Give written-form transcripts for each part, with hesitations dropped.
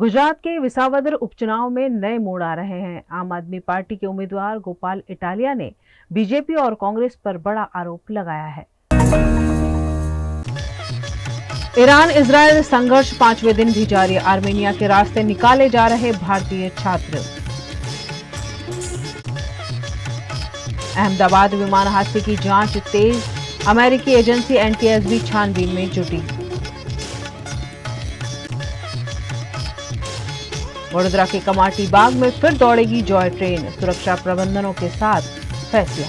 गुजरात के विसावदर उपचुनाव में नए मोड़ आ रहे हैं। आम आदमी पार्टी के उम्मीदवार गोपाल इटालिया ने बीजेपी और कांग्रेस पर बड़ा आरोप लगाया है। ईरान इजरायल संघर्ष 5वें दिन भी जारी। आर्मेनिया के रास्ते निकाले जा रहे भारतीय छात्र। अहमदाबाद विमान हादसे की जांच तेज। अमेरिकी एजेंसी एनटीएसबी छानबीन में जुटी। वडोदरा के कमाटी बाग में फिर दौड़ेगी जॉय ट्रेन। सुरक्षा प्रबंधनों के साथ फैसला।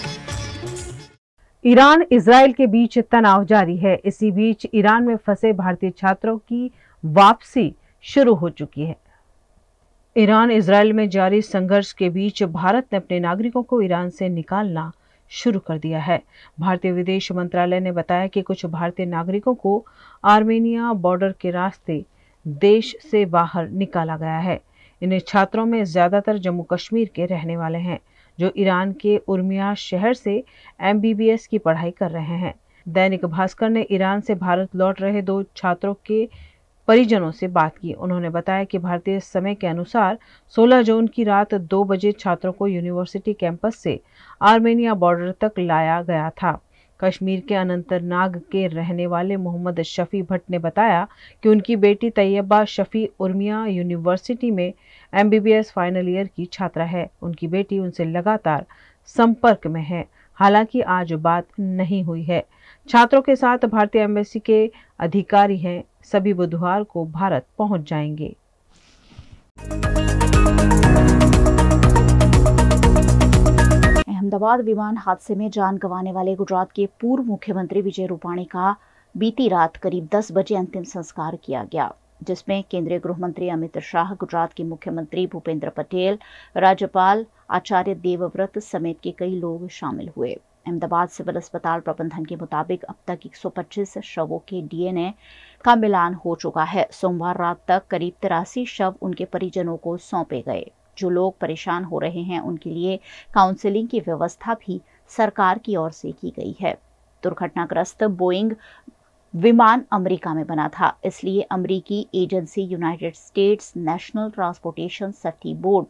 ईरान इजरायल के बीच तनाव जारी है। इसी बीच ईरान में फंसे भारतीय छात्रों की वापसी शुरू हो चुकी है। ईरान इजरायल में जारी संघर्ष के बीच भारत ने अपने नागरिकों को ईरान से निकालना शुरू कर दिया है। भारतीय विदेश मंत्रालय ने बताया कि कुछ भारतीय नागरिकों को आर्मेनिया बॉर्डर के रास्ते देश से बाहर निकाला गया है। इन छात्रों में ज्यादातर जम्मू कश्मीर के रहने वाले हैं, जो ईरान के उर्मिया शहर से MBBS की पढ़ाई कर रहे हैं। दैनिक भास्कर ने ईरान से भारत लौट रहे 2 छात्रों के परिजनों से बात की। उन्होंने बताया कि भारतीय समय के अनुसार 16 जून की रात 2 बजे छात्रों को यूनिवर्सिटी कैंपस से आर्मेनिया बॉर्डर तक लाया गया था। कश्मीर के अनंतनाग के रहने वाले मोहम्मद शफी भट्ट ने बताया कि उनकी बेटी तैयबा शफी उर्मिया यूनिवर्सिटी में MBBS फाइनल ईयर की छात्रा है। उनकी बेटी उनसे लगातार संपर्क में है, हालांकि आज बात नहीं हुई है। छात्रों के साथ भारतीय एम्बेसी के अधिकारी हैं, सभी बुधवार को भारत पहुंच जाएंगे। अहमदाबाद विमान हादसे में जान गंवाने वाले गुजरात के पूर्व मुख्यमंत्री विजय रूपाणी का बीती रात करीब 10 बजे अंतिम संस्कार किया गया, जिसमें केंद्रीय गृह मंत्री अमित शाह, गुजरात के मुख्यमंत्री भूपेंद्र पटेल, राज्यपाल आचार्य देवव्रत समेत के कई लोग शामिल हुए। अहमदाबाद सिविल अस्पताल प्रबंधन के मुताबिक अब तक 125 शवों के DNA का मिलान हो चुका है। सोमवार रात तक करीब 83 शव उनके परिजनों को सौंपे गए। जो लोग परेशान हो रहे हैं उनके लिए काउंसलिंग की व्यवस्था भी सरकार की ओर से की गई है। दुर्घटनाग्रस्त बोइंग विमान अमेरिका में बना था, इसलिए अमेरिकी agency United states national transportation safety board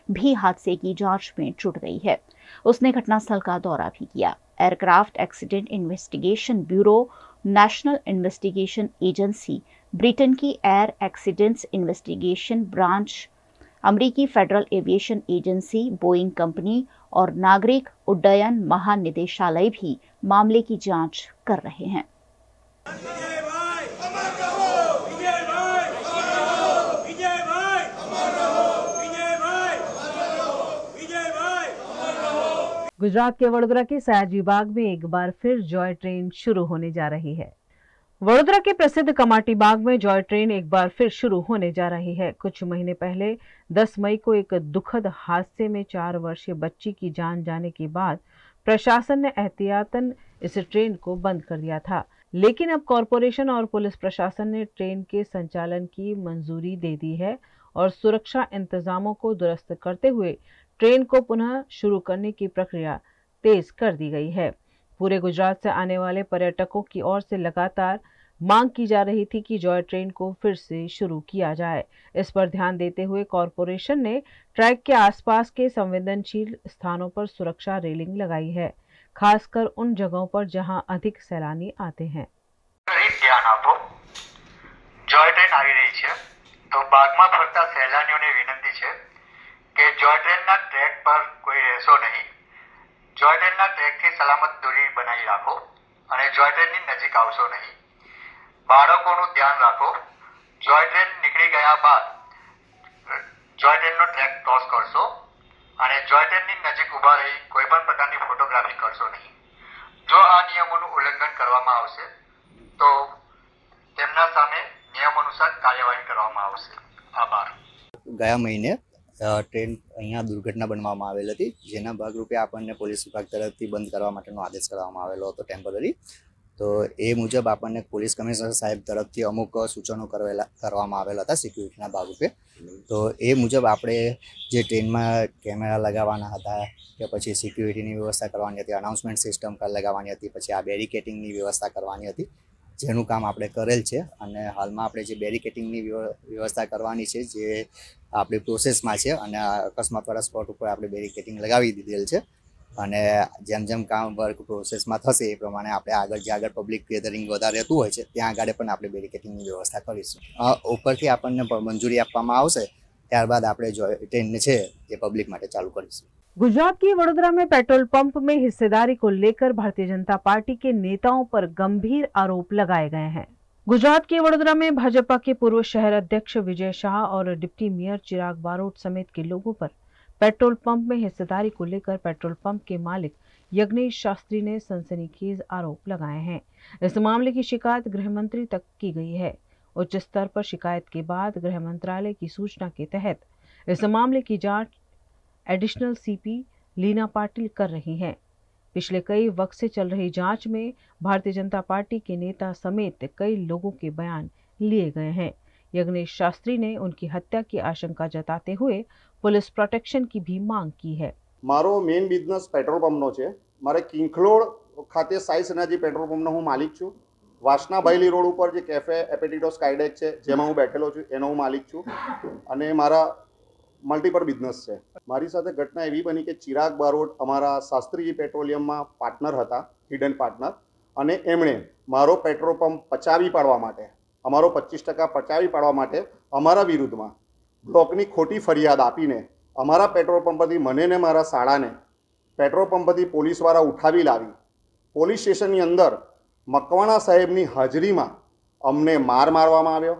भी हादसे की जांच में जुट गई है। उसने घटनास्थल का दौरा भी किया। Aircraft accident investigation bureau, national investigation agency, Britain की एयर एक्सीडेंट्स इन्वेस्टिगेशन ब्रांच, अमेरिकी federal aviation agency, Boeing company और नागरिक उड्डयन महानिदेशालय भी मामले की जांच कर रहे हैं। गुजरात के वडोदरा के सयाजी बाग में एक बार फिर जॉय ट्रेन शुरू होने जा रही है। वडोदरा के प्रसिद्ध कमाटी बाग में जॉय ट्रेन एक बार फिर शुरू होने जा रही है। कुछ महीने पहले 10 मई को एक दुखद हादसे में 4 वर्षीय बच्ची की जान जाने के बाद प्रशासन ने एहतियातन इस ट्रेन को बंद कर दिया था, लेकिन अब कॉरपोरेशन और पुलिस प्रशासन ने ट्रेन के संचालन की मंजूरी दे दी है और सुरक्षा इंतजामों को दुरुस्त करते हुए ट्रेन को पुनः शुरू करने की प्रक्रिया तेज कर दी गई है। पूरे गुजरात से आने वाले पर्यटकों की ओर से लगातार मांग की जा रही थी कि जॉय ट्रेन को फिर से शुरू किया जाए। इस पर ध्यान देते हुए कॉरपोरेशन ने ट्रैक के आसपास के संवेदनशील स्थानों पर सुरक्षा रेलिंग लगाई है, खासकर उन जगहों पर जहां अधिक सैलानी आते हैं। जॉय ट्रेन આવી રહી છે તો બાગમાં ફરતા સહેલાણીઓને વિનંતી છે કે જॉय ટ્રેનના ટ્રેક પર કોઈ રહેશો નહીં। जॉय ट्रेनના ટ્રેકથી સલામત દૂરી બનાવી રાખો અને જॉय ટ્રેનની નજીક આવશો નહીં। બાળકોનું ધ્યાન રાખો। जॉय ट्रेन નીકળી ગયા બાદ जॉय ट्रेनનો ટ્રેક ક્રોસ કરશો અને जॉय ट्रेनની નજીક ઊભા રહી કોઈપણ પ્રકારની ફોટોગ્રાફી કરશો નહીં। જો આ નિયમોનું ઉલ્લંઘન કરવામાં આવશે તો તેમના સામે નિયમાનુસાર કાર્યવાહી કરવામાં આવશે। આભાર। ગયા મહિને ટ્રેન અહીંયા દુર્ઘટના બનવામાં આવેલ હતી, જેના ભાગરૂપે આપણને પોલીસ વિભાગ તરફથી બંધ કરવા માટેનો આદેશ કરવામાં આવેલો હતો ટેમ્પરરી। તો એ મુજબ આપણને પોલીસ કમિશનર સાહેબ તરફથી અમુક સૂચનો કરવામાં આવેલા હતા સિક્યુરિટીના ભાગરૂપે। તો એ મુજબ આપણે જે ટ્રેનમાં કેમેરા લગાવવાના હતા કે પછી સિક્યુરિટીની વ્યવસ્થા કરવાની હતી, અનાઉન્સમેન્ટ સિસ્ટમ લગાવવાની હતી, પછી આ બેરિકેટિંગની વ્યવસ્થા કરવાની હતી, જેનું કામ આપણે કરેલ છે અને હાલમાં આપણે જે બેરિકેટિંગની વ્યવસ્થા કરવાની છે જે આપણી પ્રોસેસમાં છે અને અકસ્માતવાળા સ્પોટ ઉપર આપણે બેરિકેટિંગ લગાવી દીધેલ છે અને જેમ જેમ કામ વર્ક પ્રોસેસમાં થશે એ પ્રમાણે આપણે આગળ જે આગળ પબ્લિક ગેધરિંગ વધારે રહેતું હોય છે ત્યાં આગળ પણ આપણે બેરિકેટિંગની વ્યવસ્થા કરીશું. ઉપરથી આપણને મંજૂરી આપવામાં આવશે ત્યારબાદ આપણે જો ટ્રેન છે એ પબ્લિક માટે ચાલુ કરીશું. गुजरात की वडोदरा में पेट्रोल पंप में हिस्सेदारी को लेकर भारतीय जनता पार्टी के नेताओं पर गंभीर आरोप लगाए गए हैं. गुजरात के वडोदरा में भाजपा के पूर्व शहर अध्यक्ष विजय शाह और डिप्टी मेयर चिराग बारोट समेत के लोगों पर पेट्रोल पंप में हिस्सेदारी को लेकर पेट्रोल पंप के मालिक यज्ञेश शास्त्री ने सनसनीखेज आरोप लगाए हैं. इस मामले की शिकायत गृह मंत्री तक की गई है. उच्च स्तर पर शिकायत के बाद गृह मंत्रालय की सूचना के तहत इस मामले की जांच एडिशनल सीपी लीना पाटिल कर रही हैं. पिछले कई वक्त से चल रही जांच में भारतीय जनता पार्टी के नेता समेत कई लोगों के बयान लिए गए हैं. यज्ञेश शास्त्री ने उनकी हत्या की आशंका जताते हुए पुलिस प्रोटेक्शन की भी मांग की है. मारो मेन बिजनेस पेट्रोल पंपनो छे. मारे किंखलोड खाते साई सनाजी पेट्रोल पंपनो हूँ मालिक छूँ. वासना बायली रोड पर जे कैफे एपेटिटो स्कायडेक है जेमां हूँ बैठेलो छूँ एनो हूँ मालिक छूँ अने मारा मल्टीपर बिजनेस है. मारी साथे घटना एवी बनी कि चिराग बारोट अमारा शास्त्रीजी पेट्रोलियम में पार्टनर हता, हिडन पार्टनर, अने एमणे मारो पेट्रोल पंप पचावी पाड़वा माटे अमारो 25% पचावी पाड़वा माटे अमारा विरुद्ध में ब्लॉकनी खोटी फरियाद आपीने अमारा पेट्रोल पंप परथी मने ने मारा शाळाने पेट्रोल पंप परथी पोलीसवाळा उठावी लावी पोलीस स्टेशननी अंदर मकवाणा साहेबनी हाजरीमां अमने मार मारवामां आव्यो,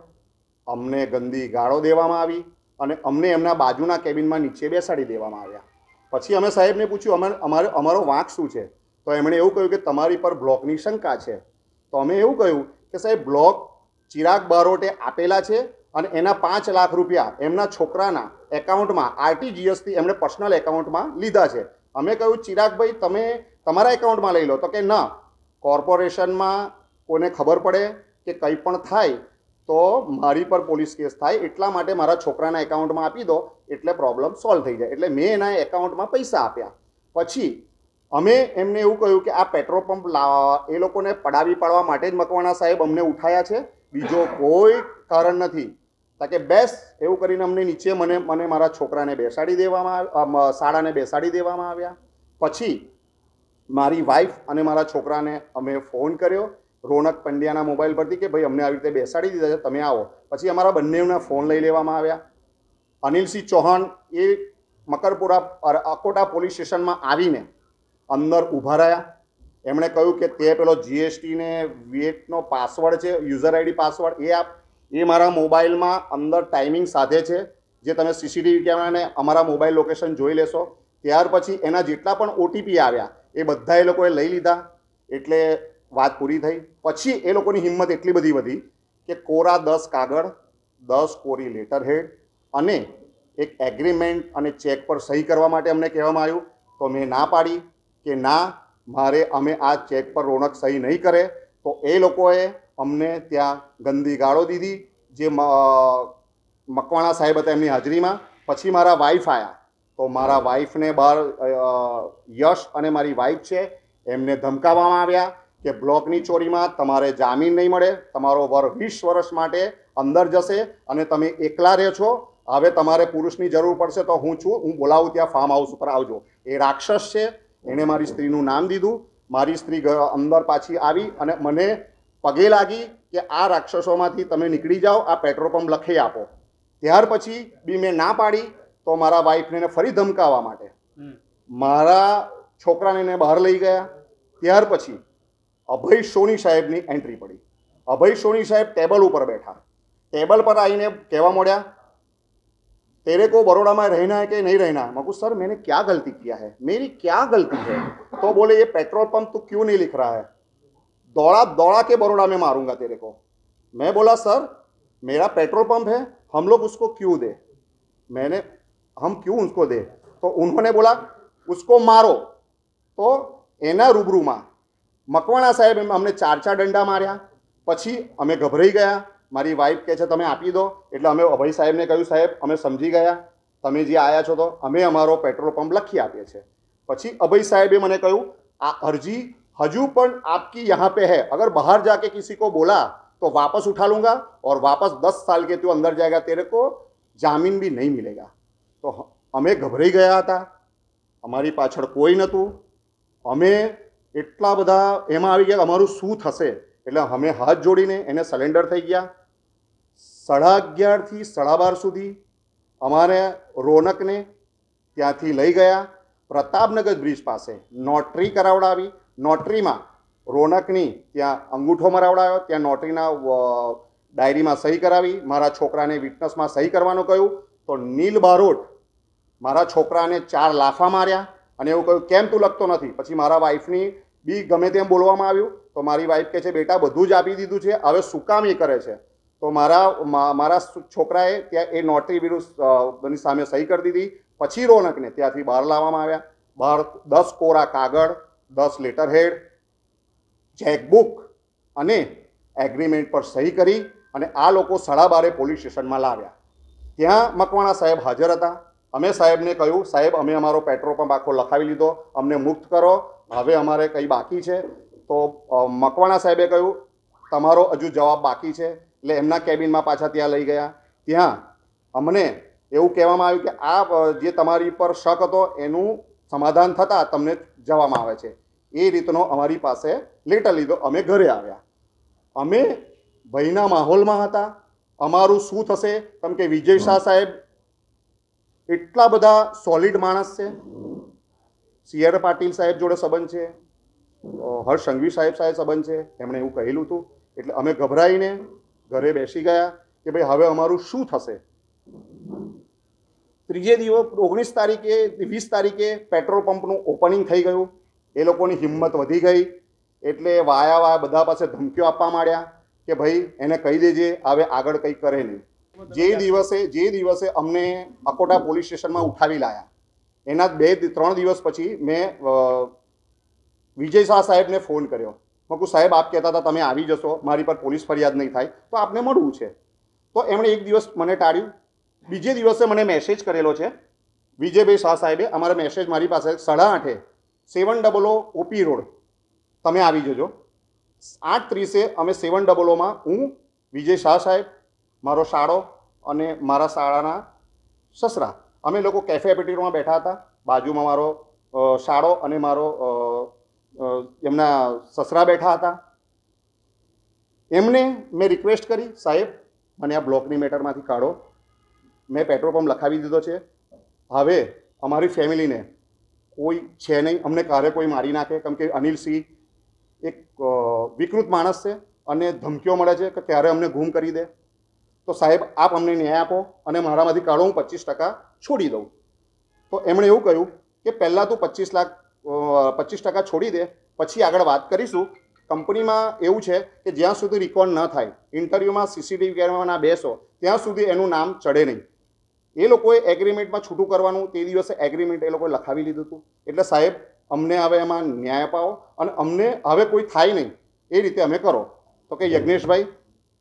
अमने गंदी गाळो देवामां आवी અને અમને એમના બાજુના કેબિનમાં નીચે બેસાડી દેવામાં આવ્યા. પછી અમે સાહેબને પૂછ્યું અમારો વાંક શું છે, તો એમણે એવું કહ્યું કે તમારી પર બ્લોકની શંકા છે. તો અમે એવું કહ્યું કે સાહેબ બ્લોક ચિરાગ બારોટે આપેલા છે અને એના 5 લાખ રૂપિયા એમના છોકરાના એકાઉન્ટમાં આરટીજીએસથી એમણે પર્સનલ એકાઉન્ટમાં લીધા છે. અમે કહ્યું ચિરાગભાઈ તમે તમારા એકાઉન્ટમાં લઈ લો. તો કે ના, કોર્પોરેશનમાં કોઈને ખબર પડે કે કંઈ પણ થાય तो मारी पर पोलीस केस थाय एटला माटे मारा छोकराना एकाउंट में आपी दो एटले प्रॉब्लम सॉल्व थई जाय. एटले मैं एना एकाउंट में पैसा आप्या. पछी अमे एमने एवुं कह्युं कि आ पेट्रोल पंप ए लोकोने पडावी पाडवा माटे ज मकवाणा साहेब अमने उठाया छे, बीजो कोई कारण नथी. ताके बेस एवुं करीने अमने नीचे मने मारा छोकराने बेसाडी देवामां शाळाने बेसाडी देवामां आव्या. पछी मारी वाइफ अने मारा छोकराने अमे फोन कर्यो रोनक पंड्याना मोबाइल परथी कि भाई अमने आ रीते बेसाड़ी दीधा छे, तमे आवो. पछी अमारा बंनेना फोन लई लेवामां आव्या. अनिलसिंह चौहान ए मकरपुरा अकोटा पोलीस स्टेशन में आवीने अंदर ऊभा रह्या. एमणे कह्युं कि ते पेलो जीएसटी ने वेटनो पासवर्ड छे, यूजर आईडी पासवर्ड ए आप ए मारा मोबाइल में अंदर टाइमिंग साधे छे जे तमे सीसीटीवी कैमराने अमारा मोबाइल लोकेशन जोई लेशो. त्यार पछी एना जेटला पण ओटीपी आव्या ए बधा ए लोकोए लई लीधा. एटले વાત પૂરી થઈ. પછી એ લોકોની હિંમત એટલી બધી વધી કે કોરા 10 કાગળ 10 કોરી લેટર હેડ અને એક એગ્રીમેન્ટ અને ચેક પર સહી કરવા માટે અમને કહેવામાં આવ્યું. તો મેં ના પાડી કે ના, મારે અમે આ ચેક પર રોનક સહી નહીં કરે. તો એ લોકોએ અમને ત્યાં ગંદી ગાળો દીધી જે મકવાણા સાહેબ હતા એમની હાજરીમાં. પછી મારા વાઈફ આવ્યા તો મારા વાઈફને બહાર યશ અને મારી વાઈફ છે એમને ધમકાવવામાં આવ્યા કે બ્લોકની ચોરીમાં તમારે જામીન નહીં મળે, તમારો વર 20 વર્ષ માટે અંદર જશે અને તમે એકલા રહો છો. હવે તમારે પુરુષની જરૂર પડશે તો હું છું, હું બોલાવું ત્યાં ફાર્મ હાઉસ ઉપર આવજો. એ રાક્ષસ છે, એણે મારી સ્ત્રીનું નામ દીધું. મારી સ્ત્રી અંદર પાછી આવી અને મને પગે લાગી કે આ રાક્ષસોમાંથી તમે નીકળી જાઓ, આ પેટ્રોલ પંપ લખી આપો. ત્યાર પછી બી મેં ના પાડી તો મારા વાઈફને ફરી ધમકાવવા માટે મારા છોકરાને બહાર લઈ ગયા. ત્યાર પછી अभय सोनी साहेब नी एंट्री पड़ी. अभय सोनी साहेब टेबल ऊपर बैठा. टेबल पर आईने कहवा मोड़िया तेरे को बड़ौदा में रहना है कि नहीं रहना. मैं कहूँ सर मैंने क्या गलती किया है, मेरी क्या गलती है. तो बोले ये पेट्रोल पंप तू क्यों नहीं लिख रहा है, दौड़ा दौड़ा के बड़ौदा में मारूंगा तेरे को. मैं बोला सर मेरा पेट्रोल पंप है, हम लोग उसको क्यों दे, हम क्यों उसको दे. तो उन्होंने बोला उसको मारो. तो एना रूबरू में मकवाणा साहेब अमने 4 डंडा मार्या. पछी अमे गभराई गया. मारी वाइफ कहे तमे आपी दो एटले अमे अभय साहेब ने कह्युं साहेब अमे समझी गया, तमे जे आया छो तो अमे अमारो पेट्रोल पंप लखी आपीए छे. पछी अभय साहेबे मने कह्युं आ अरजी हजू पण आपकी यहाँ पे है, अगर बाहर जाके किसी को बोला तो वापस उठा लूंगा और वापस 10 साल के तू अंदर जाएगा, तेरे को जामीन भी नहीं मिलेगा। तो અમે ગભરાઈ ગયા હતા, અમારી પાછળ કોઈ નહોતું, અમે એટલા બધા એમાં આવી ગયા અમારું શું થશે, એટલે અમે હાથ જોડીને એને સરેન્ડર થઈ ગયા। 11:30 થી 12:30 સુધી અમારે રોનકને ત્યાંથી લઈ ગયા પ્રતાપનગર બ્રિજ પાસે, નોટરી કરાવડાવી। નોટરીમાં રોનકની ત્યાં અંગૂઠો મરાવડાવ્યો, ત્યાં નોટરીના ડાયરીમાં સહી કરાવી, મારા છોકરાને વિટનેસમાં સહી કરવાનું કહ્યું। તો નીલ બારોટ મારા છોકરાને 4 લાફા માર્યા અને એવું કહ્યું કેમ તું લખતો નથી। પછી મારા વાઈફની બી ગમે તેમ બોલવામાં આવ્યું, તો મારી વાઈફ કહે છે બેટા બધું જ આપી દીધું છે, હવે શું કામ એ કરે છે। તો મારા છોકરાએ ત્યાં એ નોટરી વિરુદ્ધ સામે સહી કરી દીધી। પછી રોનકને ત્યાંથી બહાર લાવવામાં આવ્યા। બહાર 10 કોરા કાગળ, 10 લેટર હેડ, ચેકબુક અને એગ્રીમેન્ટ પર સહી કરી અને આ લોકો 12:30 પોલીસ સ્ટેશનમાં લાવ્યા। ત્યાં મકવાણા સાહેબ હાજર હતા। અમે સાહેબને કહ્યું સાહેબ અમે અમારો પેટ્રોલ પંપ આખો લખાવી લીધો, અમને મુક્ત કરો, હવે અમારે કંઈ બાકી છે। તો મકવાણા સાહેબે કહ્યું તમારો હજુ જવાબ બાકી છે, એટલે એમના કેબિનમાં પાછા ત્યાં લઈ ગયા। ત્યાં અમને એવું કહેવામાં આવ્યું કે આ જે તમારી પર શક હતો એનું સમાધાન થતાં તમને જવામાં આવે છે। એ રીતનો અમારી પાસે લેટર લીધો, અમે ઘરે આવ્યા। અમે ભયના માહોલમાં હતા, અમારું શું થશે, કેમ કે વિજય શાહ સાહેબ એટલા બધા સોલિડ માણસ છે, સી આર પાટીલ સાહેબ જોડે સંબંધ છે, હર્ષ સંઘવી સાહેબ સંબંધ છે, એમણે એવું કહેલું હતું। એટલે અમે ગભરાઈને ઘરે બેસી ગયા કે ભાઈ હવે અમારું શું થશે। ત્રીજે દિવસ 19 તારીખે 20 તારીખે પેટ્રોલ પંપનું ઓપનિંગ થઈ ગયું। એ લોકોની હિંમત વધી ગઈ, એટલે વાયા બધા પાસે ધમકીઓ આપવા માંડ્યા કે ભાઈ એને કહી દેજે હવે આગળ કંઈ કરે નહીં। જે દિવસે અમને અકોટા પોલીસ સ્ટેશનમાં ઉઠાવી લાયા, એના 2-3 દિવસ પછી મેં વિજય શાહ સાહેબને ફોન કર્યો। મેં કહ્યું સાહેબ આપ કહેતા હતા તમે આવી જશો, મારી પર પોલીસ ફરિયાદ નહીં થાય, તો આપને મળવું છે। તો એમણે એક દિવસ મને ટાળ્યું। બીજે દિવસે મને મેસેજ કરેલો છે વિજયભાઈ શાહ સાહેબે, અમારો મેસેજ મારી પાસે 8:30 700 ઓપી રોડ તમે આવી જજો। 8:30 અમે 700માં હું વિજય શાહ સાહેબ, મારો શાળો અને મારા શાળાના સસરા અમે લોકો કેફે એપેટિટોમાં બેઠા હતા। બાજુમાં મારો શાળો અને મારો એમના સસરા બેઠા હતા। એમને મેં રિક્વેસ્ટ કરી સાહેબ મને આ બ્લોકની મેટરમાંથી કાઢો, મેં પેટ્રોલ પંપ લખાવી દીધો છે, હવે અમારી ફેમિલીને કોઈ છે નહીં, અમને ક્યારે કોઈ મારી નાખે, કેમ કે અનિલ સિંહ એક વિકૃત માણસ છે અને ધમકીઓ મળે છે કે ક્યારે અમને ગુમ કરી દે। તો સાહેબ આપ અમને ન્યાય આપો અને મારામાંથી કાઢો, હું 25% છોડી દઉં। તો એમણે એવું કહ્યું કે પહેલાં તું 25% છોડી દે, પછી આગળ વાત કરીશું। કંપનીમાં એવું છે કે જ્યાં સુધી રેકોર્ડ ન થાય, ઇન્ટરવ્યૂમાં સીસીટીવી કેમેરામાં ના બેસો ત્યાં સુધી એનું નામ ચડે નહીં। એ લોકોએ એગ્રીમેન્ટમાં છૂટું કરવાનું, તે દિવસે એગ્રીમેન્ટ એ લોકોએ લખાવી લીધું હતું। એટલે સાહેબ અમને હવે એમાં ન્યાય અપાવો અને અમને હવે કોઈ થાય નહીં એ રીતે અમે કરો। તો કે યજ્ઞેશભાઈ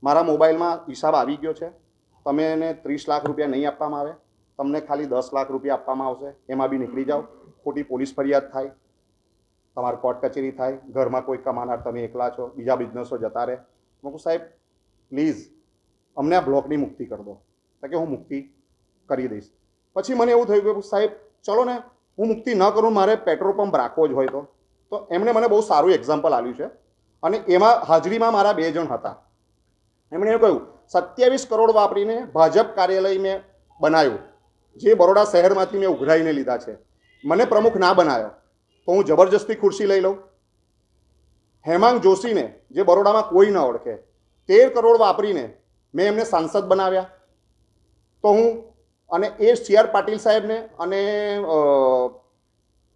મારા મોબાઈલમાં હિસાબ આવી ગયો છે, તમે એને 30 લાખ રૂપિયા નહીં આપવામાં આવે, તમને ખાલી 10 લાખ રૂપિયા આપવામાં આવશે, એમાં બી નીકળી જાઓ, ખોટી પોલીસ ફરિયાદ થાય, તમારે કોર્ટ કચેરી થાય, ઘરમાં કોઈ કમાનાર તમે એકલા છો, બીજા બિઝનેસો જતા રહે। હું કહું સાહેબ પ્લીઝ અમને આ બ્લોકની મુક્તિ કરી દો, તો કે હું મુક્તિ કરી દઈશ। પછી મને એવું થયું કે સાહેબ ચલો ને હું મુક્તિ ન કરું, મારે પેટ્રોલ પંપ રાખવો જ હોય તો એમણે મને બહુ સારું એક્ઝામ્પલ આપ્યું છે અને એમાં હાજરીમાં મારા 2 જણ હતા। એમણે એવું કહ્યું 27 કરોડ વાપરીને ભાજપ કાર્યાલય મેં બનાવ્યું, જે બરોડા શહેરમાંથી મેં ઉઘરાઈને લીધા છે, મને પ્રમુખ ના બનાવ્યો તો હું જબરજસ્તી ખુરશી લઈ લઉં। હેમાંગ જોશીને જે બરોડામાં કોઈ ન ઓળખે 13 કરોડ વાપરીને મેં એમને સાંસદ બનાવ્યા, તો હું અને એ સી આર પાટીલ સાહેબને અને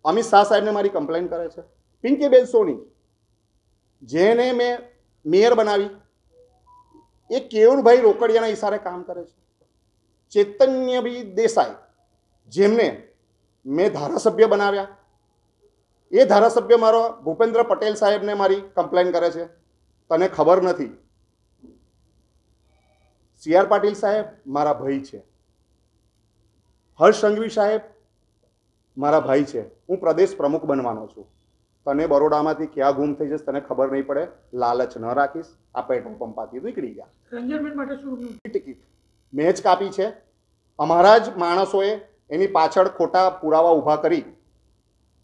અમિત શાહ સાહેબને મારી કમ્પ્લેન કરે છે। પિંકીબેન સોની જેને મેં મેયર બનાવી એ કેયુરભાઈ રોકડિયાના ઇશારે કામ કરે છે। ચૈતન્યભાઈ દેસાઈ જેમને મેં ધારાસભ્ય બનાવ્યા, એ ધારાસભ્ય મારો ભૂપેન્દ્ર પટેલ સાહેબને મારી કમ્પ્લેન કરે છે। તને ખબર નથી, સી આર પાટીલ સાહેબ મારા ભાઈ છે, હર્ષ સંઘવી સાહેબ મારા ભાઈ છે, હું પ્રદેશ પ્રમુખ બનવાનો છું, तने बरोडामांथी क्यां गुम थई जशे तने खबर नहीं पड़े, लालच न राखीश। आ पेट्रोल पंपाथी નીકળી ગયા। રંજનબેન માટે શું ટિકિટ મેં જ કાપી છે। અમારા જ માણસોએ એની પાછળ ખોટા પુરાવા ઊભા કરી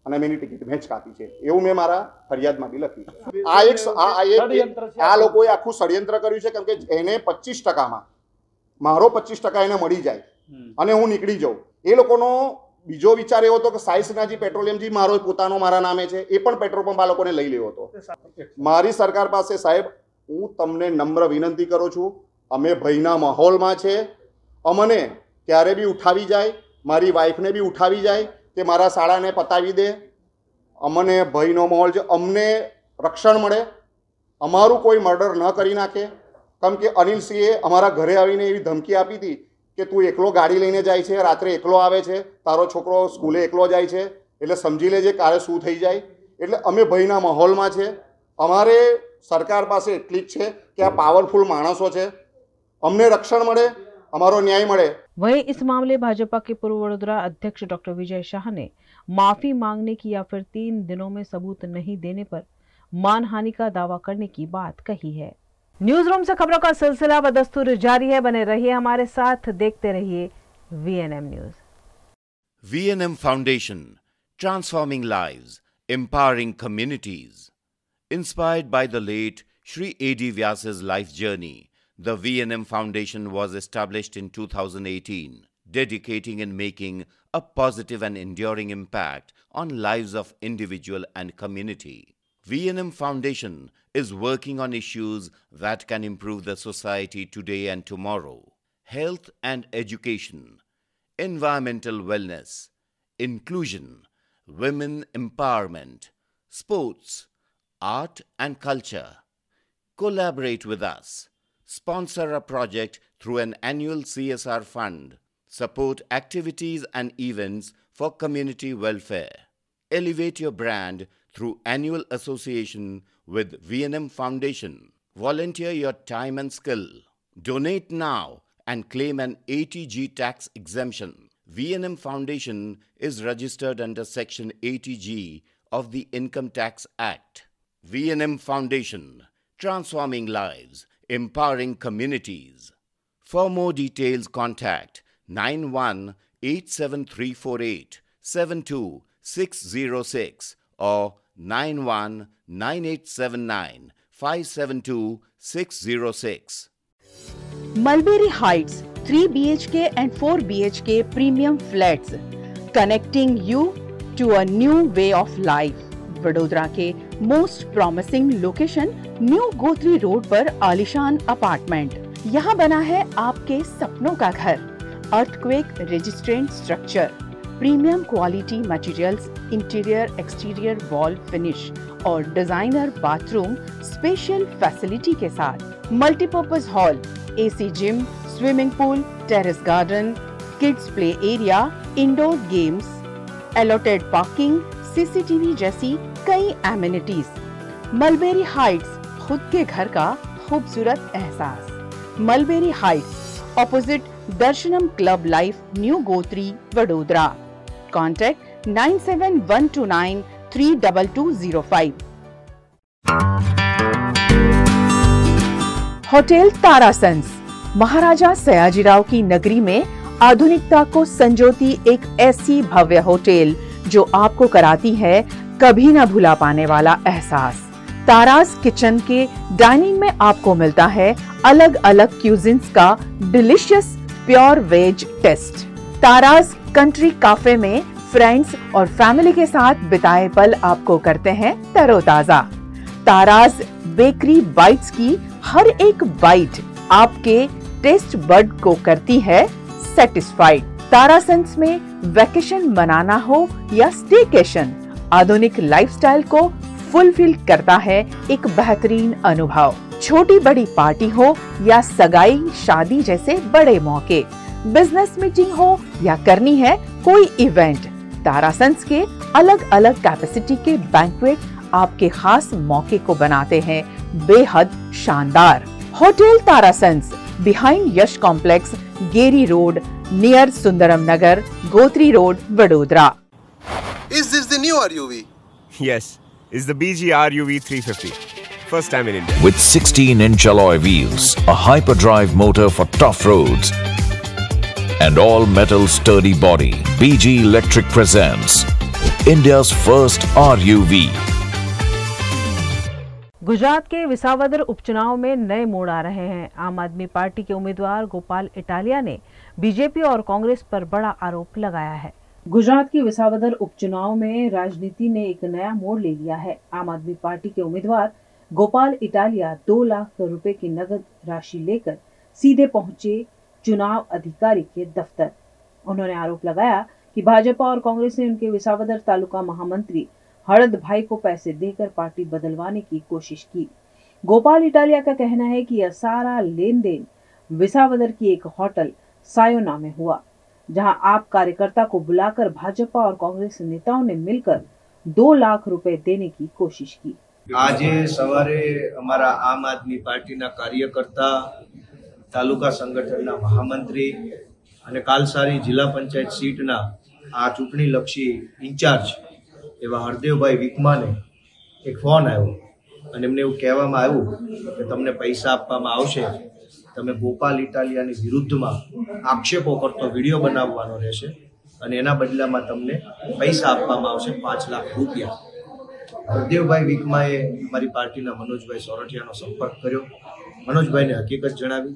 અને મેં એની ટિકિટ મેં જ કાપી છે, એવું મેં મારા ફરિયાદમાં બી લખ્યું છે। આ લોકોએ આખું ષડયંત્ર કર્યું છે, કેમ કે એને 25%માં મારો 25% એને મળી જાય અને હું નીકળી જાઉં। એ લોકોનો બીજો વિચાર એવો હતો કે સાઈ સિન્હાજી પેટ્રોલિયમજી મારો પોતાનો મારા નામે છે, એ પણ પેટ્રોલ પંપ આ લોકોને લઈ લેવો હતો। મારી સરકાર પાસે સાહેબ હું તમને નમ્ર વિનંતી કરું છું, અમે ભયના માહોલમાં છે। અમને ક્યારે બી ઉઠાવી જાય, મારી વાઈફને બી ઉઠાવી જાય કે મારા શાળાને પતાવી દે। અમને ભયનો માહોલ છે, અમને રક્ષણ મળે, અમારું કોઈ મર્ડર ન કરી નાખે। કેમ કે અનિલ સિંહે અમારા ઘરે આવીને એવી ધમકી આપી હતી કે તું એકલો ગાડી લઈને જાય છે, રાત્રે એકલો આવે છે, તારો છોકરો સ્કૂલે એકલો જાય છે, એટલે સમજી લેજે કાલે શું થઈ જાય। એટલે અમે ભયના માહોલમાં છે। અમારે સરકાર પાસે એટલી જ છે કે આ પાવરફુલ માણસો છે, અમને રક્ષણ મળે, हमारो न्याय મળે। वहीं इस मामले भाजपा के पूर्व वडोदरा अध्यक्ष डॉक्टर विजय शाह ने माफी मांगने की या फिर 3 दिनों में सबूत नहीं देने पर मानहानि का दावा करने की बात कही है। न्यूज रूम से खबरों का सिलसिला बदस्तूर जारी है, बने रहिए हमारे साथ, देखते रहिए VNM news. VNM Foundation, transforming lives, empowering communities. Inspired by the late Shri A.D. Vyas's life journey, the VNM Foundation was established in 2018, dedicating and making a positive and enduring impact on lives of individual and community. VNM Foundation is working on issues that can improve the society today and tomorrow: health and education, environmental wellness, inclusion, women empowerment, sports, art and culture. Collaborate with us. Sponsor a project through an annual CSR fund. Support activities and events for community welfare. Elevate your brand through annual association with VNM Foundation. Volunteer your time and skill. Donate now and claim an ATG tax exemption. VNM Foundation is registered under Section 80G of the Income Tax Act. VNM Foundation, transforming lives, empowering communities. For more details, contact 918734872606 or 919879572606. Mulberry Heights 3 BHK and 4 BHK premium flats, connecting you to a new way of life. Vadodara के most promising location new Gotri road पर आलीशान apartment. यहाँ बना है आपके सपनों का घर। Earthquake resistant structure, premium quality materials, interior exterior wall finish और डिजाइनर बाथरूम स्पेशल फैसिलिटी के साथ। Multipurpose hall, AC gym, swimming pool, terrace garden, kids play area, indoor games, allotted parking, CCTV जैसी कई एमिनिटीज। मलबेरी हाइट्स, खुद के घर का खूबसूरत एहसास। Mulberry heights, opposite Darshanam club life, new Gotri, Vadodara. Contact 9712932205। Hotel Tarasons, Maharaja Sayajirao की नगरी में आधुनिकता को संजोती एक ऐसी भव्य होटल जो आपको कराती है कभी न भुला पाने वाला एहसास। तारास किचन के डाइनिंग में आपको मिलता है अलग अलग क्यूजिन्स का delicious pure veg taste. Taras country cafe में फ्रेंड्स और फैमिली के साथ बिताए पल आपको करते हैं तरोताजा। तारास बेकरी बाइट्स की हर एक बाइट आपके टेस्ट बड को करती है सेटिस्फाइड। तारासंस में वैकेशन मनाना हो या स्टेकेशन, आधुनिक लाइफस्टाइल को फुलफिल करता है एक बेहतरीन अनुभव। छोटी बड़ी पार्टी हो या सगाई शादी जैसे बड़े मौके, बिजनेस मीटिंग हो या करनी है कोई इवेंट, तारासंस के अलग अलग कैपेसिटी के बैंक्वेट आपके खास मौके को बनाते हैं बेहद शानदार। Hotel Tarasons, behind Yash complex, Geri road, near Sundaram Nagar, Gotri road, Vadodara. Is this the new RUV? Yes, is the BGR UV 350. First time in India. With 16-inch alloy wheels, a hyperdrive motor for tough roads, and all-metal sturdy body, BG Electric presents India's first RUV. Gujarat के विसावदर उपचुनाव में नए मोड़ आ रहे हैं। आम आदमी party के उम्मीदवार गोपाल इटालिया ने बीजेपी और कांग्रेस पर बड़ा आरोप लगाया है। गुजरात की विसावदर उपचुनाव में राजनीति ने एक नया मोड़ ले लिया है। आम आदमी पार्टी के उम्मीदवार गोपाल इटालिया 2 लाख रुपए की नगद राशि लेकर सीधे पहुंचे चुनाव अधिकारी के दफ्तर। उन्होंने आरोप लगाया कि भाजपा और कांग्रेस ने उनके विसावदर तालुका महामंत्री हड़द भाई को पैसे देकर पार्टी बदलवाने की कोशिश की। गोपाल इटालिया का कहना है कि यह सारा लेन देन विसावदर की एक होटल सायोना में हुआ, जहां आप कार्यकर्ता को बुलाकर भाजपा और कांग्रेस नेताओं ने मिलकर 2 लाख रुपए देने की कोशिश की। आज सवारे अमरा आम आदमी पार्टी कार्यकर्ता तालुका संगठन महामंत्री અને કાલસારી जिला पंचायत सीटना आ चूंटणी लक्षी इंचार्ज एवं हरदेवभाई विकमाने एक फोन आव्यो અને એમને એવું કહેવામાં આવ્યું કે તમને પૈસા આપવામાં આવશે, તમે ગોપાલ ઇટાલિયાની વિરુદ્ધમાં આક્ષેપો કરતો વિડીયો બનાવવાનો રહેશે અને એના બદલામાં તમને પૈસા આપવામાં આવશે 5 લાખ રૂપિયા। હરદેવભાઈ વિકમાએ અમારી પાર્ટીના મનોજભાઈ સોરઠિયાનો સંપર્ક કર્યો, મનોજભાઈને હકીકત જણાવી।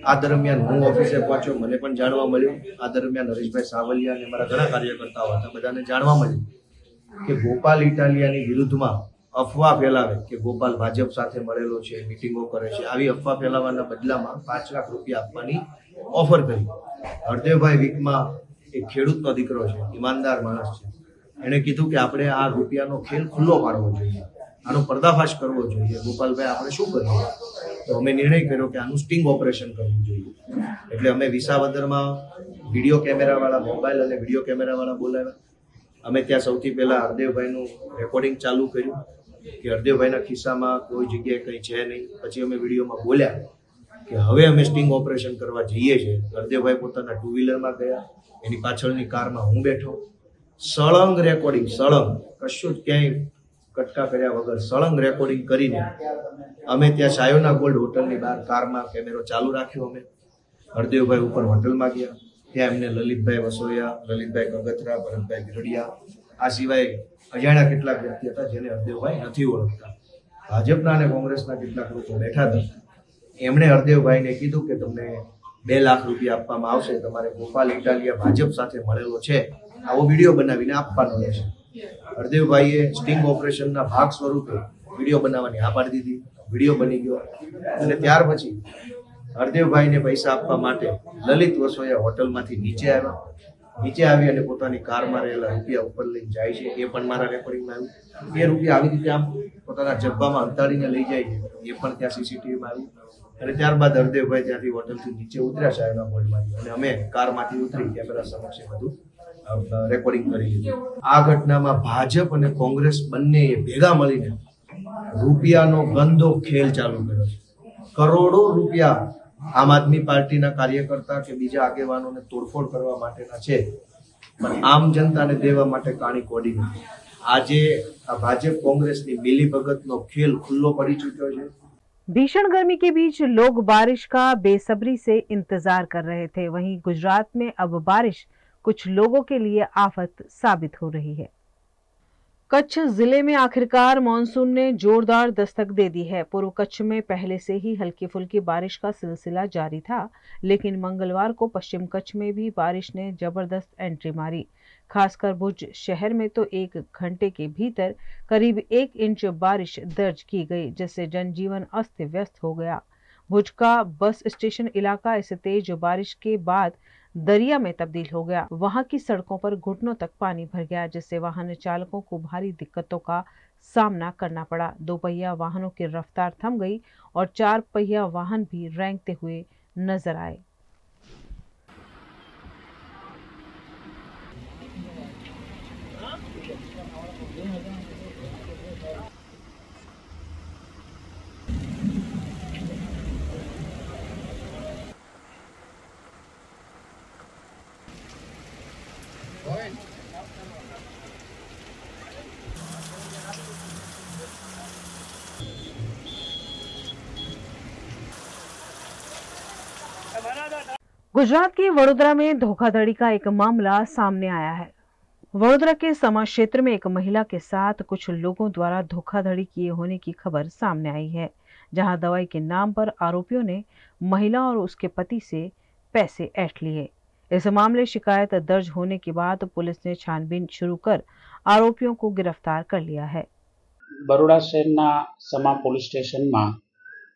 આ દરમિયાન હું ઓફિસે પહોંચ્યો, મને પણ જાણવા મળ્યું। આ દરમિયાન હરીશભાઈ સાવલિયા અને અમારા ઘણા કાર્યકર્તાઓ હતા, બધાને જાણવા મળ્યું કે ગોપાલ ઇટાલિયાની વિરુદ્ધમાં અફવા ફેલાવે કે ગોપાલ ભાજપ સાથે મળેલો છે, મીટિંગો કરે છે, આવી અફવા ફેલાવવાના બદલામાં 5 લાખ રૂપિયા આપવાની ઓફર કરી। હરદેવભાઈ વિકમા એક ખેડૂતનો દીકરો છે, ઈમાનદાર માણસ છે, એણે કીધું કે આપણે આ રૂપિયાનો ખેલ ખુલ્લો પાડવો જોઈએ, આનો પર્દાફાશ કરવો જોઈએ। ગોપાલભાઈ આપણે શું કરીએ? તો અમે નિર્ણય કર્યો કે આનું સ્ટિંગ ઓપરેશન કરવું જોઈએ। એટલે અમે વિસાવદરમાં વિડીયો કેમેરાવાળા, મોબાઈલ અને વિડીયો કેમેરાવાળા બોલાવ્યા। અમે ત્યાં સૌથી પહેલા હરદેવભાઈનું રેકોર્ડિંગ ચાલુ કર્યું કે હરદેવભાઈના ખિસ્સામાં કોઈ જગ્યાએ કંઈ છે નહીં। પછી અમે વિડીયોમાં બોલ્યા કે હવે અમે સ્ટિંગ ઓપરેશન કરવા જઈએ છીએ। હરદેવભાઈ પોતાના 2 વ્હીલરમાં ગયા, એની પાછળની કારમાં હું બેઠો। સળંગ રેકોર્ડિંગ, સળંગ, કશું જ ક્યાંય કટકા કર્યા વગર સળંગ રેકોર્ડિંગ કરીને અમે ત્યાં સાયોના ગોલ્ડ હોટલની બહાર કારમાં કેમેરો ચાલુ રાખ્યો। અમે હરદેવભાઈ ઉપર હોટલમાં ગયા, ત્યાં એમને લલિતભાઈ વસોયા, લલિતભાઈ કગથરા, ભરતભાઈ ગરડિયા, આ સિવાય અજાણ્યા કેટલાક વ્યક્તિ હતા જેને હરદેવભાઈ નથી ઓળખતા। ભાજપના અને કોંગ્રેસના કેટલાક લોકો બેઠા હતા। એમણે હરદેવભાઈને કીધું કે તમને 2 લાખ રૂપિયા આપવામાં આવશે, તમારે ગોપાલ ઇટાલિયા ભાજપ સાથે મળેલો છે આવો વિડીયો બનાવીને આપવાનો રહેશે। હરદેવભાઈએ સ્ટિંગ ઓપરેશનના ભાગ સ્વરૂપે વિડીયો બનાવવાની હા પાડી દીધી। વિડીયો બની ગયો અને ત્યાર પછી હરદેવભાઈને પૈસા આપવા માટે લલિત વસોયા હોટલમાંથી નીચે આવ્યા। નીચે આવી અને પોતાની કારમાં રહેલા રૂપિયા ઉપર લઈને જાય છે, એ પણ મારા રેકોર્ડિંગમાં આવ્યું। એ રૂપિયા આવી રીતે આમ પોતાના જબ્બામાં અંતાડીને લઈ જાય છે, એ પણ ત્યાં સીસીટીવીમાં આવ્યું। અને ત્યારબાદ હરદેવભાઈ ત્યાંથી હોટલથી નીચે ઉતર્યા સાહેબના હોટલમાંથી અને અમે કારમાંથી ઉતરી કેમેરા સમક્ષ બધું રેકોર્ડિંગ કરી લીધું। આ ઘટનામાં ભાજપ અને કોંગ્રેસ બંનેએ ભેગા મળીને રૂપિયાનો ગંદો ખેલ ચાલુ કર્યો છે। કરોડો રૂપિયા આમ આદમી પાર્ટીના કાર્યકર્તા કે બીજા આગેવાનોને તોડફોડ કરવા માટેના છે, પણ આમ જનતાને દેવા માટે કાણી કોડી નથી। આજે આ ભાજપ કોંગ્રેસની મિલીભગતનો ખેલ ખુલ્લો પડી ચૂક્યો છે। भीषण गर्मी के बीच लोग बारिश का बेसब्री से इंतजार कर रहे थे। वहीं गुजरात में अब बारिश कुछ लोगों के लिए आफत साबित हो रही है। कच्छ जिले में आखिरकार मॉनसून ने जोरदार दस्तक दे दी है। पूर्व कच्छ में पहले से ही हल्की फुल्की बारिश का सिलसिला जारी था, लेकिन मंगलवार को पश्चिम कच्छ में भी बारिश ने जबरदस्त एंट्री मारी। खासकर भुज शहर में तो 1 घंटे के भीतर करीब 1 इंच बारिश दर्ज की गई, जिससे जनजीवन अस्त व्यस्त हो गया। भुज का बस स्टेशन इलाका इस तेज बारिश के बाद दरिया में तब्दील हो गया। वहां की सड़कों पर घुटनों तक पानी भर गया, जिससे वाहन चालकों को भारी दिक्कतों का सामना करना पड़ा। 2 पहिया वाहनों की रफ्तार थम गई और 4 पहिया वाहन भी रेंगते हुए नजर आए। गुजरात के वडोदरा में धोखाधड़ी का एक मामला सामने आया है। वडोदरा के समा क्षेत्र में एक महिला के साथ कुछ लोगों द्वारा धोखाधड़ी किए होने की खबर सामने आई है, जहां दवाई के नाम पर आरोपियों ने महिला और उसके पति से पैसे ऐंठ लिए। इस मामले शिकायत दर्ज होने के बाद पुलिस ने छानबीन शुरू कर आरोपियों को गिरफ्तार कर लिया है। बरोड़ा शहरना समा पोलीस स्टेशन में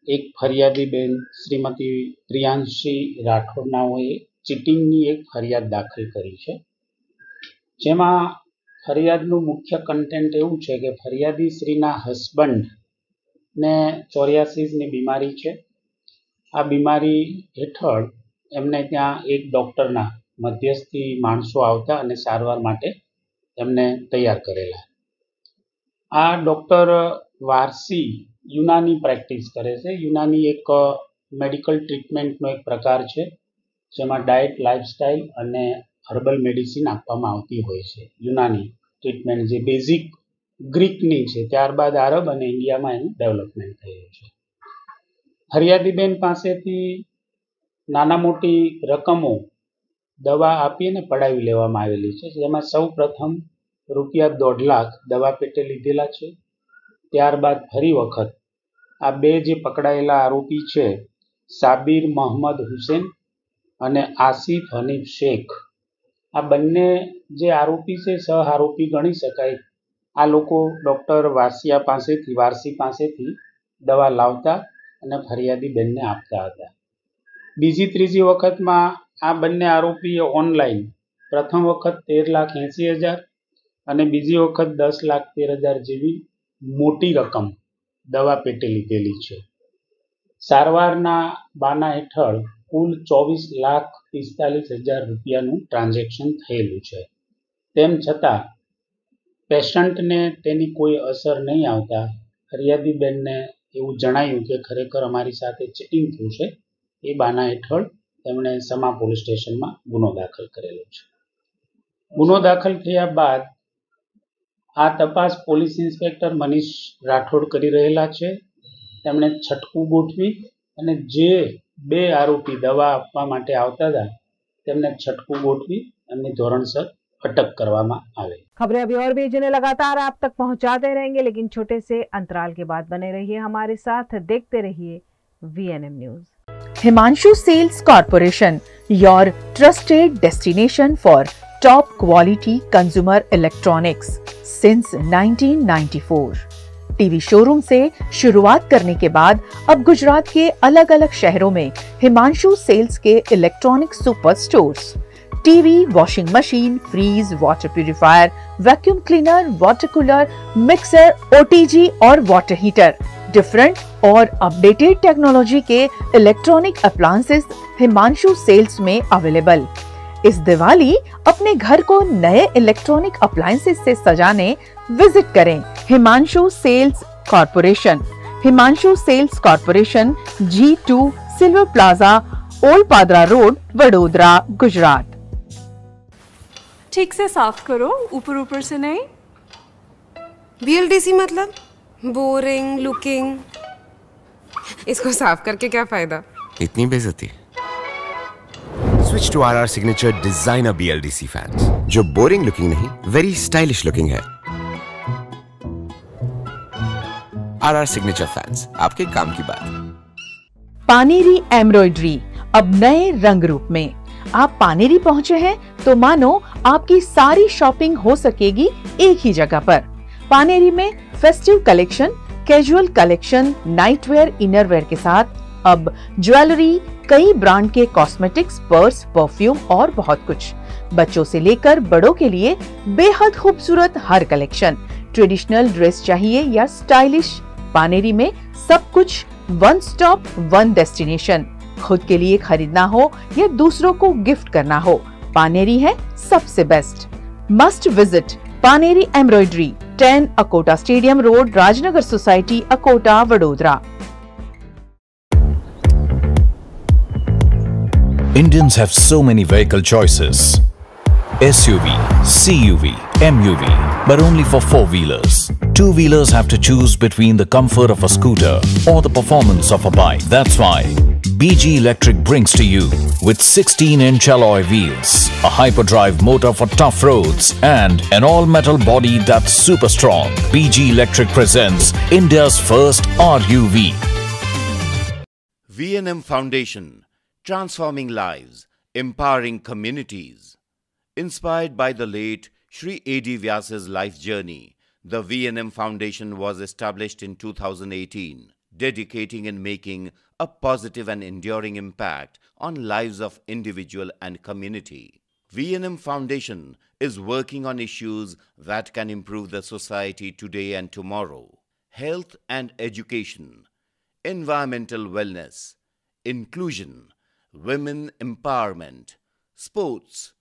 एक फरियादी बेन श्रीमती प्रियांशी राठोडनाओए चीटिंगनी एक फरियाद दाखल करी है, जेमां फरियादનું मुख्य कंटेंट एवं है कि फरियादी श्रीना हस्बंड ने ચોર્યાસીસની बीमारी है। आ बीमारी हेठळ एमने त्यां एक डॉक्टरना मध्यस्थी माणसों आवता अने सारवार माटे एमने तैयार करेला। आ डॉक्टर वारसी यूनानी प्रेक्टिस करे छे। यूनानी एक मेडिकल ट्रीटमेंटनो एक प्रकार है, जेमां डायट लाइफस्टाइल अने हर्बल मेडिसिन आपवामां आवती होय छे। यूनानी ट्रीटमेंट जे बेसिक ग्रीकनी छे, त्यारबाद अरब अने इंडियामां एनुं डेवलपमेंट थयुं छे। फरियादीबेन पासेथी नाना मोटी रकमों दवा आपीने पડાવી लेवामां आवेली छे, जेमां सौ प्रथम रुपया 1.5 लाख दवा पेटे लीधेला छे। त्यारबाद फरी वखत आ बे जे पकड़ायेला आरोपी छे, साबिर मोहम्मद हुसैन अने आसिफ हनीफ शेख, आ बंने जे आरोपी छे सह आरोपी गणी शकाय। आ लोको डॉक्टर वारसी पासेथी दवा लावता अने फरियादी बेनने आपता हता। बीजी त्रीजी वखतमां आ बंने आरोपीए ऑनलाइन प्रथम वखत 13,80,000 अने बीजी वखत 10,13,000 जेवी मोटी रकम दवा पेटे लीधेली छे। सारवारना बाना हेठळ कुल 24,45,000 रुपयानुं ट्रांजेक्शन थयेलुं छे। तेम छतां पेशंटने तेनी कोई असर नहीं आवता फरियादी बेनने एवुं जणाव्युं के खरेखर अमारी साथे चीटिंग थयुं छे। ए बाना हेठळ તેમણે સમા પોલીસ સ્ટેશનમાં ગુનો દાખલ કરેલો છે। ગુનો દાખલ થયા બાદ આ તપાસ પોલીસ ઇન્સ્પેક્ટર મનીષ રાઠોડ કરી રહેલા છે। તેમણે છટકું ગોઠવી અને જે બે આરોપી દવા આપવા માટે આવતા હતા તેમને છટકું ગોઠવી એમની ધોરણસર અટક કરવામાં આવે। खबरें अभी और भी जिन्हें लगातार आप तक पहुंचाते रहेंगे, लेकिन छोटे से अंतराल के बाद बने रहिए हमारे साथ, देखते रहिए VNM news. Himanshu Sales Corporation, your trusted destination for top quality consumer electronics since 1994। TV showroom से शुरुआत करने के बाद अब गुजरात के अलग अलग शहरों में हिमांशु सेल्स के electronic super stores, TV, washing machine, fridge, water purifier, vacuum cleaner, water cooler, mixer, OTG और वाटर हीटर, डिफरेंट और अपडेटेड टेक्नोलॉजी के इलेक्ट्रॉनिक अप्लायंसेस हिमांशु सेल्स में अवेलेबल। इस दिवाली अपने घर को नए इलेक्ट्रॉनिक अप्लायंसेस से सजाने विजिट करें Himanshu sales corporation. Himanshu sales corporation, G2 silver plaza, old Padra road, Vadodara, Gujarat. ठीक से साफ करो, ऊपर ऊपर से नहीं। VLDC मतलब बोरिंग लुकिंग, इसको साफ करके क्या फायदा? इतनी बेइज्जती। Switch to RR signature designer BLDC fans, जो बोरिंग लुकिंग नहीं, वेरी स्टाइलिश लुकिंग है। RR सिग्नेचर फैंस, आपके काम की बात। पानेरी एम्ब्रॉयडरी अब नए रंग रूप में। आप पानेरी पहुंचे हैं तो मानो आपकी सारी शॉपिंग हो सकेगी एक ही जगह पर। पानेरी में festive collection, casual collection, nightwear, innerwear के साथ अब ज्वेलरी, कई ब्रांड के कॉस्मेटिक्स, पर्स, परफ्यूम और बहुत कुछ। बच्चों से लेकर बड़ों के लिए बेहद खूबसूरत हर कलेक्शन। ट्रेडिशनल ड्रेस चाहिए या स्टाइलिश, पानेरी में सब कुछ वन स्टॉप वन डेस्टिनेशन। खुद के लिए खरीदना हो या दूसरों को गिफ्ट करना हो, पानेरी है सबसे best. Must visit Paneri embroidery, 10 Akota stadium road, Rajnagar society, Akota, Vadodara. Indians have so many vehicle choices: SUV, CUV, MUV, but only for four-wheelers. Two-wheelers have to choose between the comfort of a scooter or the performance of a bike. That's why BG Electric brings to you with 16-inch alloy wheels, a hyperdrive motor for tough roads, and an all-metal body that's super strong. BG Electric presents India's first RUV. V&M Foundation, transforming lives, empowering communities. Inspired by the late Shri A.D. Vyas's life journey, the V&M Foundation was established in 2018, dedicating and making a positive and enduring impact on lives of individual and community. V&M Foundation is working on issues that can improve the society today and tomorrow: health and education, environmental wellness, inclusion, women empowerment, sports,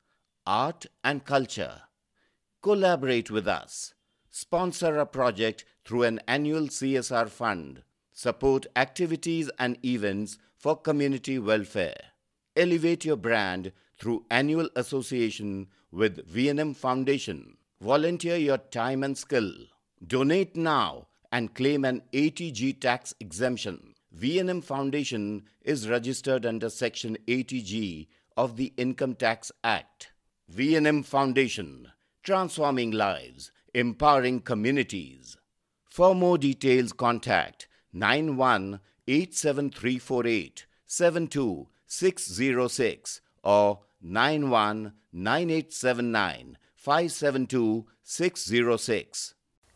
art and culture. Collaborate with us. Sponsor a project through an annual CSR fund. Support activities and events for community welfare. Elevate your brand through annual association with V&M Foundation. Volunteer your time and skill. Donate now and claim an 80G tax exemption. V&M Foundation is registered under Section 80G of the Income Tax Act. V&M Foundation, transforming lives, empowering communities. For more details, contact 918734872606 or 919879572606.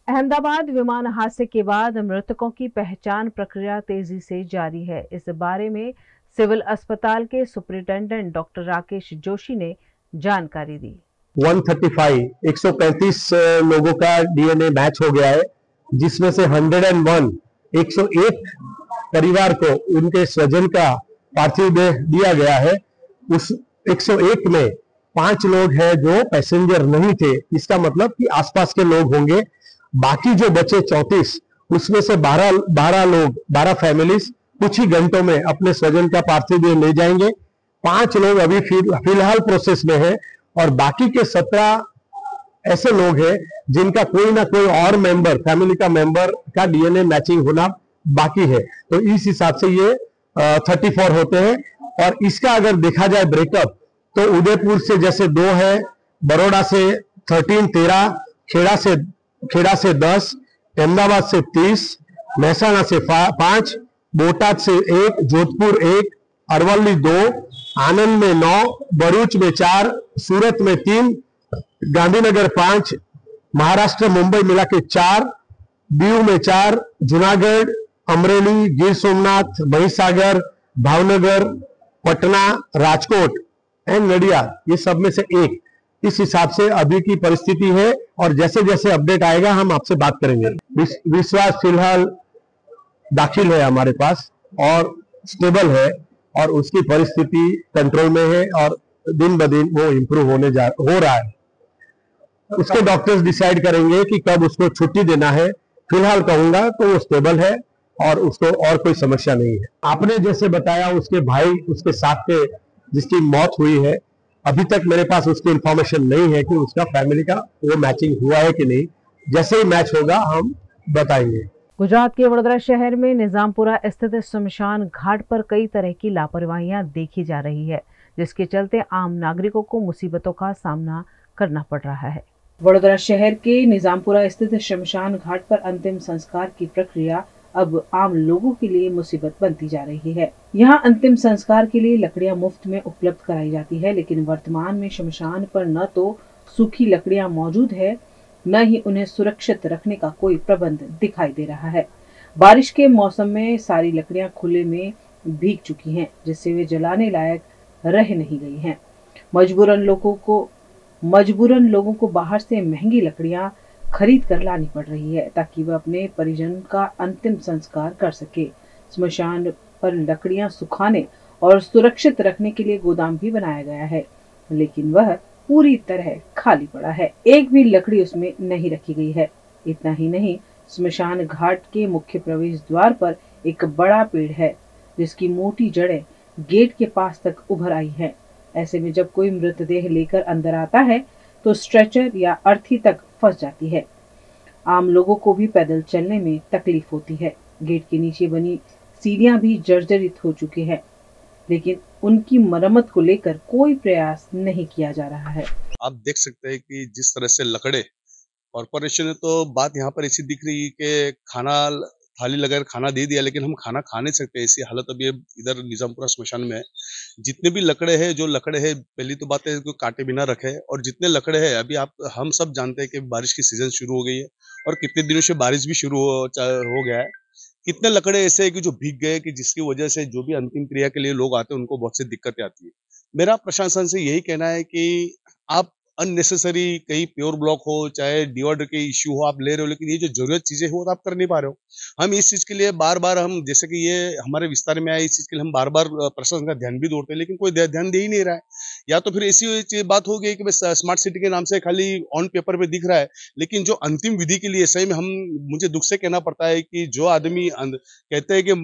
Ahmedabad विमान हादसे के बाद मृतकों की पहचान प्रक्रिया तेजी से जारी है। इस बारे में सिविल अस्पताल के सुपरिटेंडेंट डॉक्टर राकेश जोशी ने जानकारी दी। 135 लोगों का डीएनए मैच हो गया है, जिसमें से 101 परिवार को उनके स्वजन का पार्थिव देह दिया गया है। उस 101 में 5 लोग हैं जो पैसेंजर नहीं थे, इसका मतलब कि आसपास के लोग होंगे। बाकी जो बचे 34, उसमें से 12 फैमिलीज कुछ ही घंटों में अपने स्वजन का पार्थिव देह ले जाएंगे। 5 लोग अभी फिलहाल प्रोसेस में है और बाकी के 17 ऐसे लोग हैं जिनका कोई ना कोई और मेंबर, फैमिली का मेंबर का डीएनए मैचिंग होना बाकी है। तो इस हिसाब से ये 34 होते हैं। और इसका अगर देखा जाए ब्रेकअप, तो उदयपुर से जैसे 2 है, बड़ौदा से 13, खेड़ा से 10, अहमदाबाद से 30, महसाणा से 5, बोटाद से 1, जोधपुर 1, अरवली 2, आनंद में 9, भरूच में 4, सूरत में 3, गांधीनगर 5, महाराष्ट्र मुंबई मिला के 4, दीव में 4, जूनागढ़, अमरेली, गिर सोमनाथ, महिसागर, भावनगर, पटना, राजकोट एंड नडियाद, ये सब में से 1। इस हिसाब से अभी की परिस्थिति है और जैसे जैसे अपडेट आएगा हम आपसे बात करेंगे। विश्वास फिलहाल दाखिल है हमारे पास और स्टेबल है और उसकी परिस्थिति कंट्रोल में है और दिन ब दिन वो इम्प्रूव हो रहा है। उसके डॉक्टर्स डिसाइड करेंगे कि कब उसको छुट्टी देना है। फिलहाल कहूंगा तो वो स्टेबल है और उसको और कोई समस्या नहीं है। आपने जैसे बताया उसके भाई उसके साथ थे जिसकी मौत हुई है, अभी तक मेरे पास उसकी इंफॉर्मेशन नहीं है कि उसका फैमिली का वो मैचिंग हुआ है कि नहीं। जैसे ही मैच होगा हम बताएंगे। गुजरात के वडोदरा शहर में निजामपुरा स्थित शमशान घाट पर कई तरह की लापरवाहियां देखी जा रही है, जिसके चलते आम नागरिकों को मुसीबतों का सामना करना पड़ रहा है। वडोदरा शहर के निजामपुरा स्थित शमशान घाट पर अंतिम संस्कार की प्रक्रिया अब आम लोगों के लिए मुसीबत बनती जा रही है। यहाँ अंतिम संस्कार के लिए लकड़ियाँ मुफ्त में उपलब्ध कराई जाती है, लेकिन वर्तमान में शमशान पर न तो सूखी लकड़ियाँ मौजूद है, न ही उन्हें सुरक्षित रखने का कोई प्रबंध दिखाई दे रहा है। बारिश के मौसम में सारी लकड़ियाँ खुले में भीग चुकी हैं, जिससे वे जलाने लायक रह नहीं गई हैं। मजबूरन लोगों को बाहर से महंगी लकड़ियाँ खरीद कर लानी पड़ रही है ताकि वह अपने परिजन का अंतिम संस्कार कर सके। स्मशान पर लकड़ियां सुखाने और सुरक्षित रखने के लिए गोदाम भी बनाया गया है, लेकिन वह पूरी तरह खाली पड़ा है। एक भी लकड़ी उसमें नहीं रखी गई है। इतना ही नहीं, स्मशान घाट के मुख्य प्रवेश द्वार पर एक बड़ा पेड़ है जिसकी मोटी जड़ें गेट के पास तक उभर आई है। ऐसे में जब कोई मृतदेह लेकर अंदर आता है तो स्ट्रेचर या अर्थी तक फंस जाती है। आम लोगों को भी पैदल चलने में तकलीफ होती है। गेट के नीचे बनी सीढ़ियां भी जर्जरित हो चुकी है। लेकिन उनकी मरम्मत को लेकर कोई प्रयास नहीं किया जा रहा है। आप देख सकते हैं कि जिस तरह से लकड़े कॉर्पोरेशन ने तो बात यहाँ पर ऐसी दिख रही है कि खाना थाली लगाकर खाना दे दिया, लेकिन हम खाना खा नहीं सकते, ऐसी हालत अभी इधर निजामपुरा स्मशान में है। जितने भी लकड़े हैं, जो लकड़े हैं, पहली तो बात है कि काटे बिना रखे, और जितने लकड़े हैं अभी हम सब जानते हैं कि बारिश की सीजन शुरू हो गई है और कितने दिनों से बारिश भी शुरू हो गया है। कितने लकड़े ऐसे हैं कि जो भीग गए, कि जिसकी वजह से जो भी अंतिम क्रिया के लिए लोग आते हैं उनको बहुत सी दिक्कतें आती है। मेरा प्रशासन से यही कहना है कि आप अननेसेसरी कहीं प्योर ब्लॉक हो चाहे डिवाइडर के इश्यू हो आप ले रहे हो, लेकिन ये जो जरूरत चीजें हो आप कर नहीं पा रहे हो। हम इस चीज के लिए बार बार हम जैसे कि ये हमारे विस्तार में आया, इस चीज के लिए हम बार बार प्रशासन का ध्यान भी दौड़ते हैं, लेकिन कोई ध्यान दे ही नहीं रहा है। या तो फिर ऐसी बात हो गई कि बस स्मार्ट सिटी के नाम से खाली ऑन पेपर पे दिख रहा है, लेकिन जो अंतिम विधि के लिए सही में मुझे दुख से कहना पड़ता है कि जो आदमी कहते हैं कि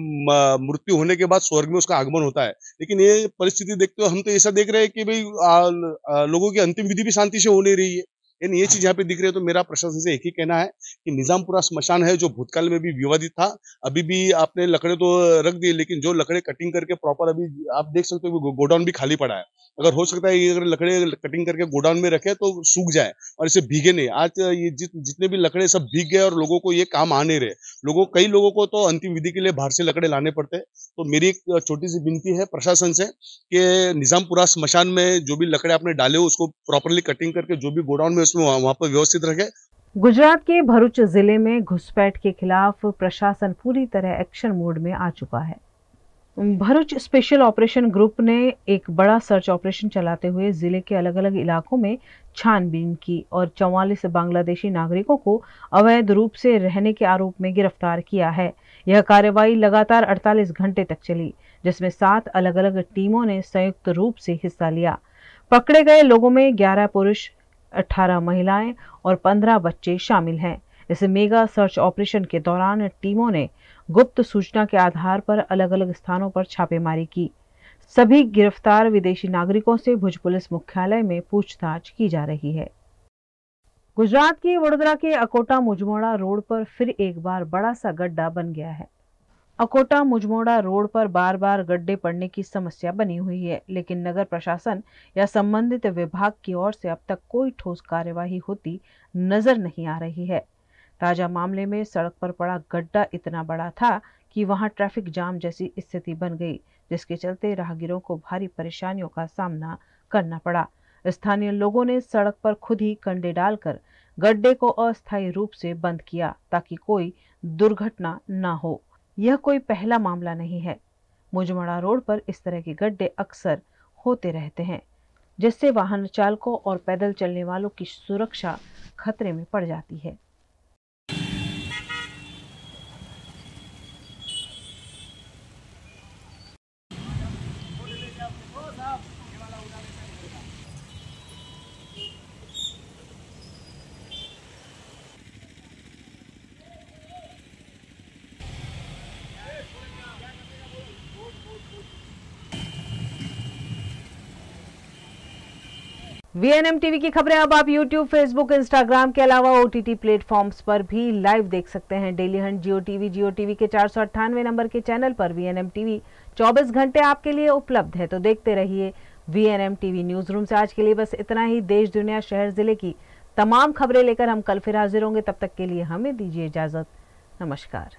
मृत्यु होने के बाद स्वर्ग में उसका आगमन होता है, लेकिन ये परिस्थिति देखते हो हम तो ऐसा देख रहे हैं कि भाई लोगों की अंतिम विधि भी शांति से हो नहीं रही है। यानी ये चीज यहाँ पे दिख रही है। तो मेरा प्रशासन से एक ही कहना है कि निजामपुरा स्मशान है जो भूतकाल में भी विवादित था, अभी भी आपने लकड़े तो रख दिए, लेकिन जो लकड़े कटिंग करके प्रॉपर अभी आप देख सकते हो गोडाउन भी खाली पड़ा है। अगर हो सकता है ये अगर लकड़े कटिंग करके गोडाउन में रखे तो सूख जाए और इसे भीगे नहीं। आज ये जितने भी लकड़े सब भीग गए और लोगों को ये काम आ नहीं रहे। कई लोगों को तो अंतिम विधि के लिए बाहर से लकड़े लाने पड़ते हैं। तो मेरी एक छोटी सी विनती है प्रशासन से कि निजामपुरा स्मशान में जो भी लकड़े आपने डाले हो उसको प्रॉपरली कटिंग करके जो भी गोडाउन में उसमें वहां पर व्यवस्थित रखे। गुजरात के भरूच जिले में घुसपैठ के खिलाफ प्रशासन पूरी तरह एक्शन मोड में आ चुका है। भरूच स्पेशल ऑपरेशन ग्रुप ने एक बड़ा सर्च ऑपरेशन चलाते हुए जिले के अलग अलग इलाकों में छानबीन की और 44 बांग्लादेशी नागरिकों को अवैध रूप से रहने के आरोप में गिरफ्तार किया है। यह कार्रवाई लगातार 48 घंटे तक चली, जिसमें 7 अलग अलग टीमों ने संयुक्त रूप से हिस्सा लिया। पकड़े गए लोगों में 11 पुरुष, 18 महिलाएं और 15 बच्चे शामिल हैं। इस मेगा सर्च ऑपरेशन के दौरान टीमों ने गुप्त सूचना के आधार पर अलग अलग स्थानों पर छापेमारी की। सभी गिरफ्तार विदेशी नागरिकों से भुज पुलिस मुख्यालय में पूछताछ की जा रही है। गुजरात के वडोदरा के अकोटा मुजमोड़ा रोड पर फिर एक बार बड़ा सा गड्ढा बन गया है। अकोटा मुजमोड़ा रोड पर बार बार गड्ढे पड़ने की समस्या बनी हुई है, लेकिन नगर प्रशासन या संबंधित विभाग की ओर से अब तक कोई ठोस कार्यवाही होती नजर नहीं आ रही है। ताजा मामले में सड़क पर पड़ा गड्ढा इतना बड़ा था कि वहां ट्रैफिक जाम जैसी स्थिति बन गई, जिसके चलते राहगीरों को भारी परेशानियों का सामना करना पड़ा। स्थानीय लोगों ने सड़क पर खुद ही कंडे डालकर गड्ढे को अस्थायी रूप से बंद किया ताकि कोई दुर्घटना न हो। यह कोई पहला मामला नहीं है। मुजमोड़ा रोड पर इस तरह के गड्ढे अक्सर होते रहते हैं, जिससे वाहन चालकों और पैदल चलने वालों की सुरक्षा खतरे में पड़ जाती है। VNM टीवी की खबरें अब आप YouTube, Facebook, Instagram के अलावा OTT प्लेटफॉर्म्स पर भी लाइव देख सकते हैं। डेली हंट जियो टीवी के 498 नंबर के चैनल पर VNM टीवी 24 घंटे आपके लिए उपलब्ध है। तो देखते रहिए VNM टीवी। न्यूज रूम से आज के लिए बस इतना ही। देश, दुनिया, शहर, जिले की तमाम खबरें लेकर हम कल फिर हाजिर होंगे। तब तक के लिए हमें दीजिए इजाजत। नमस्कार।